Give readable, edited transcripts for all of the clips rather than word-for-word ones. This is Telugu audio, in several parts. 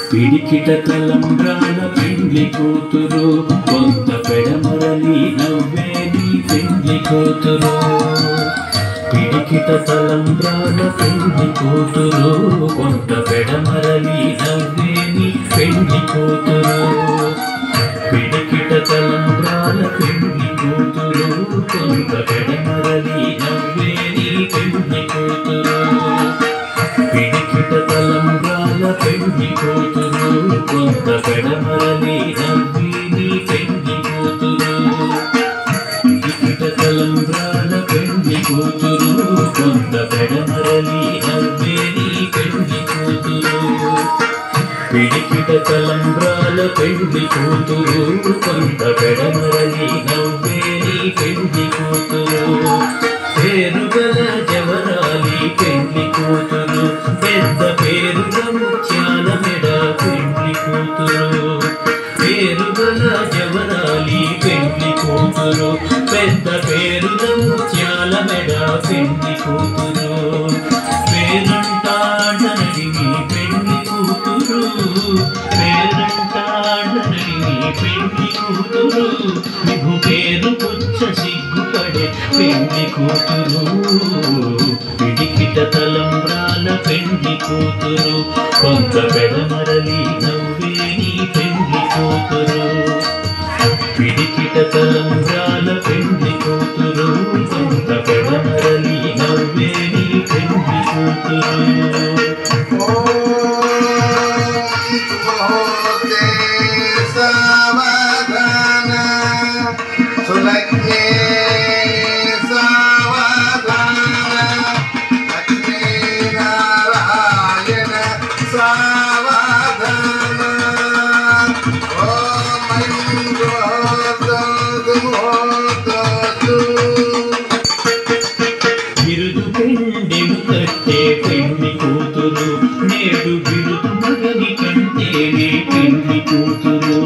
పిడికిట తలంబ్రాల పెండ్లి కూతురు కొంత పెడమరలి నవ్వే నీ పెండ్లి కూతురు పిడికిట తలంబ్రాల పెండ్లి కూతురు కొంత పెడమరలి నవ్వే నీ పెండ్లి కూతురు పిడికిట తలంబ్రాల పెండ్లి కూతురు కొంత పెడమరలి నవ్వే నీ పెండ్లి కూతురు పిడికిట తలంబ్రాల పెండ్లి కూతురు కొంత పెడమరలి నవ్వే నీ పెండ్లి కూతురు పిడికిట తలంబ్రాల పెండ్లి కూతురు కొంత పెడమరలి నవ్వే నీ పెండ్లి కూతురు పిడికిట తలంబ్రాల పెండ్లి కూతురు కొంత పెడమరలి నవ్వే నీ పెండ్లి కూతురు పేరుగల జవరాలి పెండ్లి కూతురు పెద్ద పేరుగ ముత్యాల మెడ పెండ్లి కూతురు పేరుగల జవరాలి పెండ్లి కూతురు పెద్ద పేరుగ ముత్యాల మెడ పెండ్లి కూతురు పేరంటాడనడి నీ పెండ్లి కూతురు పేరంటాడనడి నీ పెండ్లి కూతురు విభు పేరు పుచ్చ సిగ్గుపడే పెండ్లి కూతురు పిడికిట తలంబ్రాల పెండ్లి కూతురు కొంత పెడమరలి నవ్వే నీ పెండ్లి కూతురు పిడికిట తలంబ్రాల పెండ్లి కూతురు కొంత పెడమరలి నవ్వే నీ పెండ్లి కూతురు బిరుదు పెండెము కట్టే పెండ్లి కూతురు నేడు బిరుదు మగని కంటేనే పెండ్లి కూతురు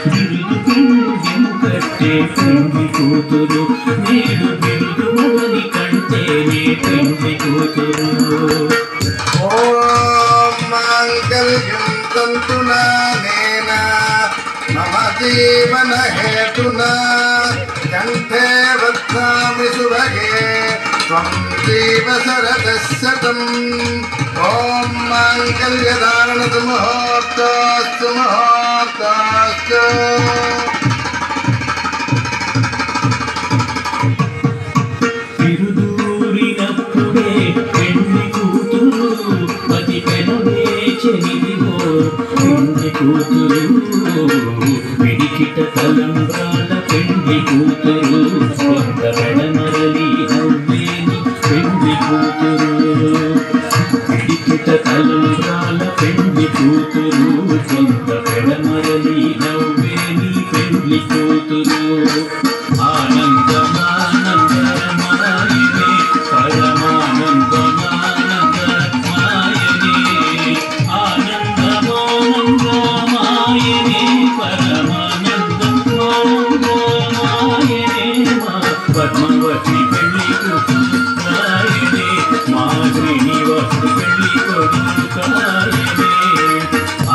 బిరుదు పెండెము కట్టే పెండ్లి కూతురు నేడు బిరుదు మగని కంటేనే పెండ్లి కూతురు ఓం మాంగళ్యం తంతునా నేనా మమ జీవన హేతునా కంఠే వక్ష్యామి శుభగే త్వం జీవ శరదః శతం ఓం మాంగళ్యధారణతు ముహూర్తోస్తు ముహూర్తోస్తు తిరుదూరినప్పుడే పెండ్లి కూతురు పతి పెనవేచనిదిగో పెండ్లి కూతురు పిడికిట తలంబ్రాల పెండ్లి కూతురు కొంత పెడమరలి నవ్వే నీ పెండ్లి కూతురు పిడికిట తలంబ్రాల పెండ్లి కూతురు కొంత పెడమరలి నవ్వే నీ పెండ్లి కూతురు ఆనందమానందమాయనే పరమానందమానందమాయనే ఆనందమానందమాయనే పరమానందమానందమాయనే మా పద్మవతి పెళ్లి కూతురాయనే మా శ్రీనివాసు పెళ్లి కొడుకాయనే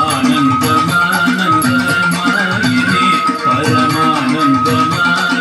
ఆనందమానందమాయనే పరమానందమాయనే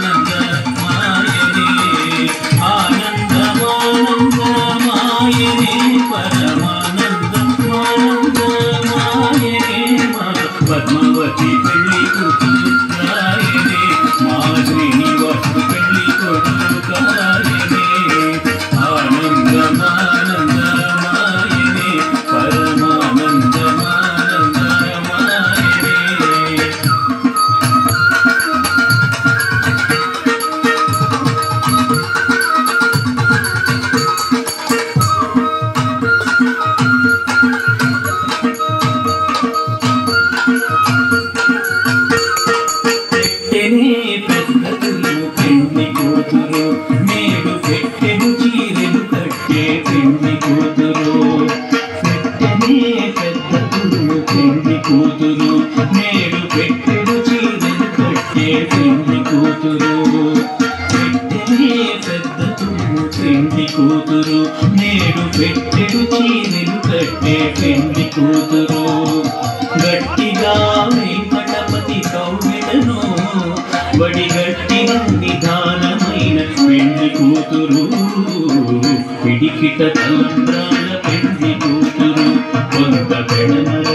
కూతురు పెట్టెలే పెద్దదు పెండ్లి కూతురు నేడు పెట్టెడు చీరెలు కట్టే పెండ్లి కూతురు గట్టిగా వెంకటపతి కౌగిటను వడిగట్టిన నిదానమైన పెండ్లి కూతురు పిడికిట తలంబ్రాల పెండ్లి కూతురు కొంత పెడమర